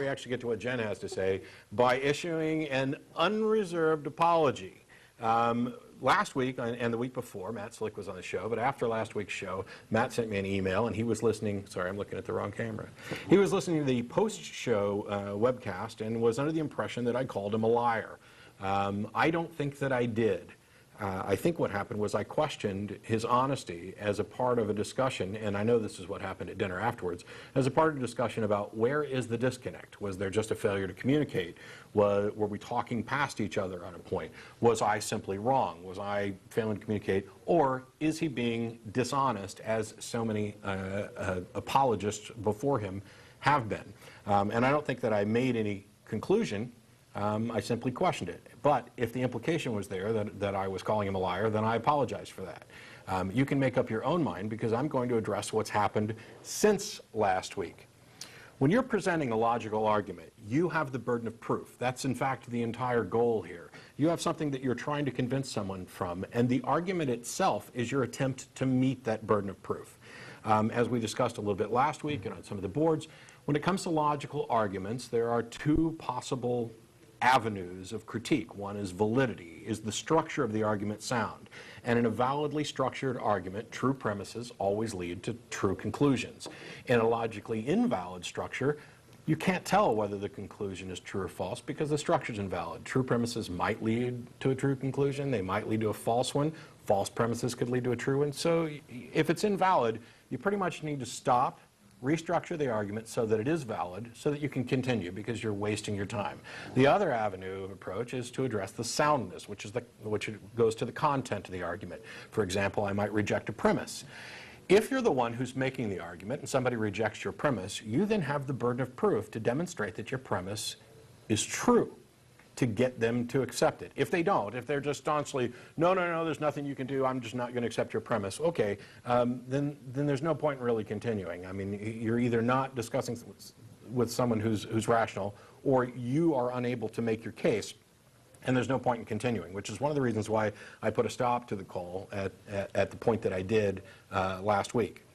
actually get to what Jen has to say, by issuing an unreserved apology. Last week and the week before, Matt Slick was on the show, but after last week's show, Matt sent me an email, and he was listening, sorry, I'm looking at the wrong camera. He was listening to the post-show webcast and was under the impression that I called him a liar. I don't think that I did. I think what happened was I questioned his honesty as a part of a discussion, and I know this is what happened at dinner afterwards, as a part of a discussion about where is the disconnect? Was there just a failure to communicate? Were we talking past each other on a point? Was I simply wrong? Was I failing to communicate? Or is he being dishonest, as so many apologists before him have been? And I don't think that I made any conclusion. I simply questioned it. But if the implication was there that I was calling him a liar, then I apologize for that. You can make up your own mind, because I'm going to address what's happened since last week. When you're presenting a logical argument, you have the burden of proof. That's in fact the entire goal here. You have something that you're trying to convince someone from, and the argument itself is your attempt to meet that burden of proof. As we discussed a little bit last week and on some of the boards, when it comes to logical arguments, there are two possible avenues of critique. One is validity. Is the structure of the argument sound? And in a validly structured argument, true premises always lead to true conclusions. In a logically invalid structure, you can't tell whether the conclusion is true or false because the structure is invalid. True premises might lead to a true conclusion. They might lead to a false one. False premises could lead to a true one. So if it's invalid, you pretty much need to stop, restructure the argument so that it is valid, so that you can continue, because you're wasting your time. The other avenue of approach is to address the soundness, which goes to the content of the argument. For example, I might reject a premise. If you're the one who's making the argument and somebody rejects your premise, you then have the burden of proof to demonstrate that your premise is true, to get them to accept it. If they don't, if they're just staunchly, no, there's nothing you can do, I'm just not going to accept your premise, okay, then there's no point in really continuing. I mean, you're either not discussing with someone who's rational, or you are unable to make your case, and there's no point in continuing, which is one of the reasons why I put a stop to the call at the point that I did last week.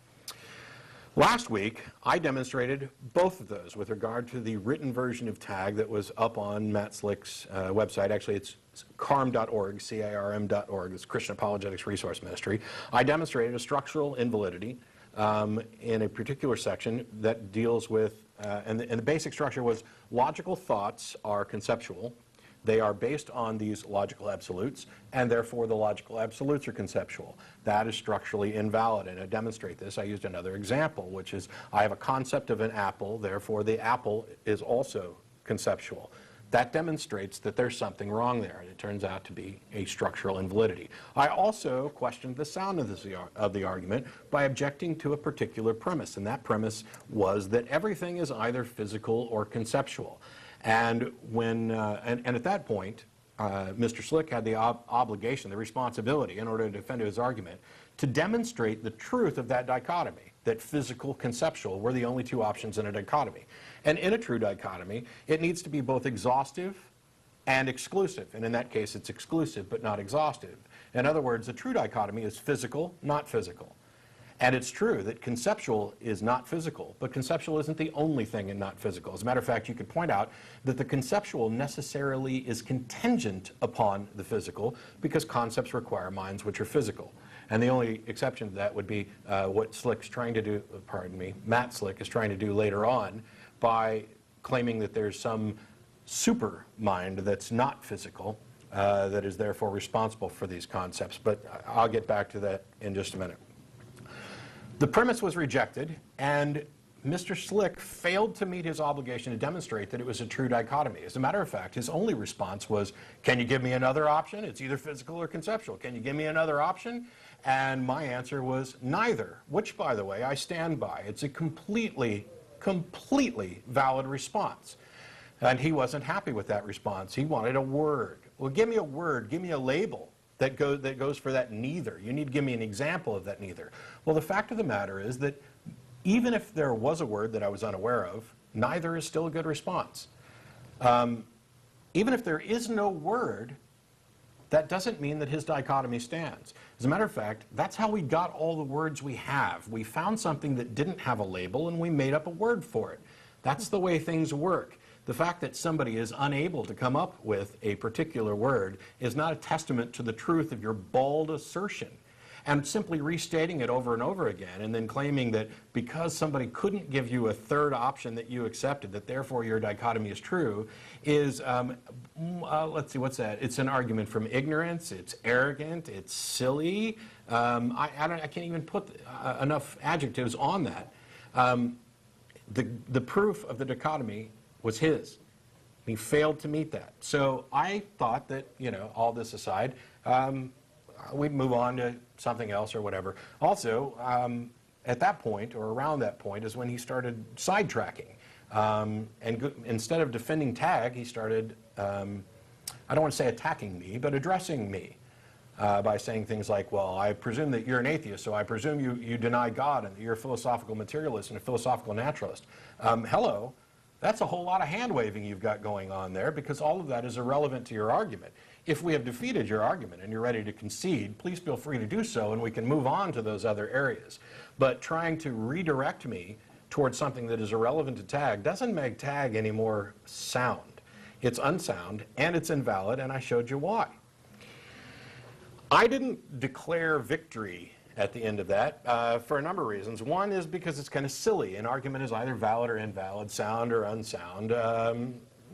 Last week, I demonstrated both of those with regard to the written version of TAG that was up on Matt Slick's website. Actually, it's carm.org, C-A-R-M.org. It's Christian Apologetics Resource Ministry. I demonstrated a structural invalidity in a particular section that deals with, and the basic structure was logical thoughts are conceptual. They are based on these logical absolutes, and therefore the logical absolutes are conceptual. That is structurally invalid, and to demonstrate this, I used another example, which is I have a concept of an apple, therefore the apple is also conceptual. That demonstrates that there's something wrong there, and it turns out to be a structural invalidity. I also questioned the sound of the argument by objecting to a particular premise, and that premise was that everything is either physical or conceptual. And when and at that point, Mr. Slick had the obligation, the responsibility, in order to defend his argument, to demonstrate the truth of that dichotomy, that physical, conceptual were the only two options in a dichotomy. And in a true dichotomy, it needs to be both exhaustive and exclusive. And in that case, it's exclusive but not exhaustive. In other words, a true dichotomy is physical, not physical. And it's true that conceptual is not physical, but conceptual isn't the only thing in not physical. As a matter of fact, you could point out that the conceptual necessarily is contingent upon the physical, because concepts require minds which are physical. And the only exception to that would be what Slick's trying to do, pardon me, Matt Slick is trying to do later on by claiming that there's some super mind that's not physical, that is therefore responsible for these concepts. But I'll get back to that in just a minute. The premise was rejected, and Mr. Slick failed to meet his obligation to demonstrate that it was a true dichotomy. As a matter of fact, his only response was, can you give me another option? It's either physical or conceptual. Can you give me another option? And my answer was neither, which, by the way, I stand by. It's a completely valid response. And he wasn't happy with that response. He wanted a word. Well, give me a word. Give me a label that goes for that neither. You need to give me an example of that neither. Well, the fact of the matter is that even if there was a word that I was unaware of, neither is still a good response. Even if there is no word, that doesn't mean that his dichotomy stands. As a matter of fact, that's how we got all the words we have. We found something that didn't have a label, and we made up a word for it. That's the way things work. The fact that somebody is unable to come up with a particular word is not a testament to the truth of your bald assertion. And simply restating it over and over again and then claiming that because somebody couldn't give you a third option that you accepted, that therefore your dichotomy is true, is, let's see, what's that? It's an argument from ignorance, it's arrogant, it's silly. I can't even put enough adjectives on that. The proof of the dichotomy was his. He failed to meet that. So I thought that, you know, all this aside, we'd move on to something else or whatever. Also, at that point, or around that point, is when he started sidetracking. Instead of defending tag, he started, I don't want to say attacking me, but addressing me by saying things like, well, I presume that you're an atheist, so I presume you deny God and that you're a philosophical materialist and a philosophical naturalist. Hello. That's a whole lot of hand-waving you've got going on there, because all of that is irrelevant to your argument. If we have defeated your argument and you're ready to concede, please feel free to do so and we can move on to those other areas. But trying to redirect me towards something that is irrelevant to tag doesn't make tag any more sound. It's unsound and it's invalid, and I showed you why. I didn't declare victory at the end of that for a number of reasons. One is because it's kind of silly. An argument is either valid or invalid, sound or unsound,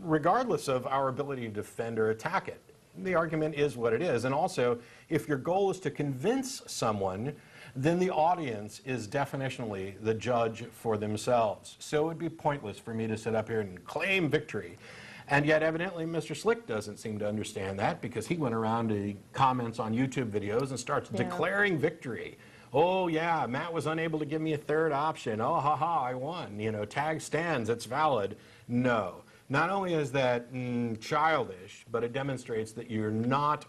regardless of our ability to defend or attack it. The argument is what it is. And also, if your goal is to convince someone, then the audience is definitionally the judge for themselves. So it would be pointless for me to sit up here and claim victory. And yet, evidently, Mr. Slick doesn't seem to understand that, because he went around to comments on YouTube videos and starts declaring victory. Oh, yeah, Matt was unable to give me a third option. Oh, ha-ha, I won. You know, tag stands, it's valid. No. Not only is that childish, but it demonstrates that you're not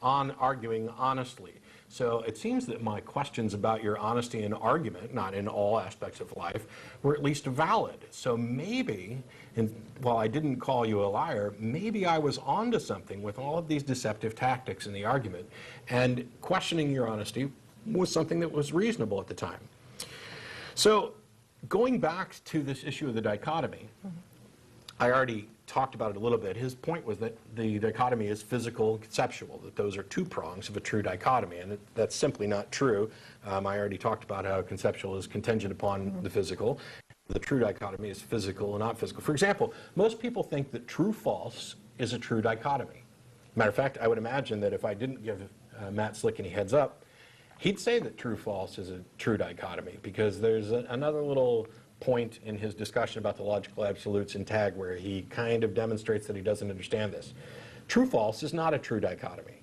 arguing honestly. So it seems that my questions about your honesty in argument, not in all aspects of life, were at least valid. So maybe, while I didn't call you a liar, maybe I was onto something with all of these deceptive tactics in the argument, and questioning your honesty was something that was reasonable at the time. So going back to this issue of the dichotomy, I already talked about it a little bit. His point was that the dichotomy is physical and conceptual, that those are two prongs of a true dichotomy, and that's simply not true. I already talked about how conceptual is contingent upon the physical. The true dichotomy is physical and not physical. For example, most people think that true-false is a true dichotomy. Matter of fact, I would imagine that if I didn't give Matt Slick any heads up, he'd say that true-false is a true dichotomy, because there's another little point in his discussion about the logical absolutes in tag where he kind of demonstrates that he doesn't understand this. True-false is not a true dichotomy.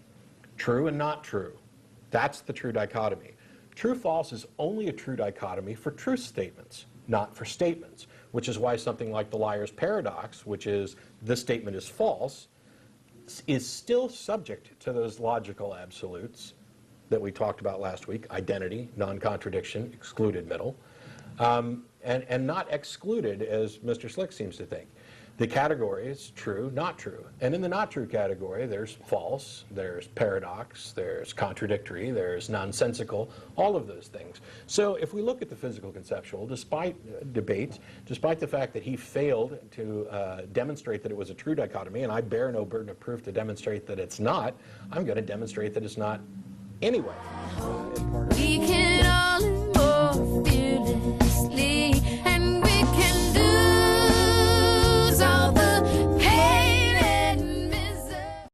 True and not true. That's the true dichotomy. True-false is only a true dichotomy for truth statements, not for statements, which is why something like the liar's paradox, which is the statement is false, is still subject to those logical absolutes that we talked about last week: identity, non-contradiction, excluded middle. And not excluded, as Mr. Slick seems to think. The category is true, not true. And in the not true category, there's false, there's paradox, there's contradictory, there's nonsensical, all of those things. So if we look at the physical conceptual, despite debate, despite the fact that he failed to demonstrate that it was a true dichotomy, and I bear no burden of proof to demonstrate that it's not, I'm going to demonstrate that it's not anyway. We can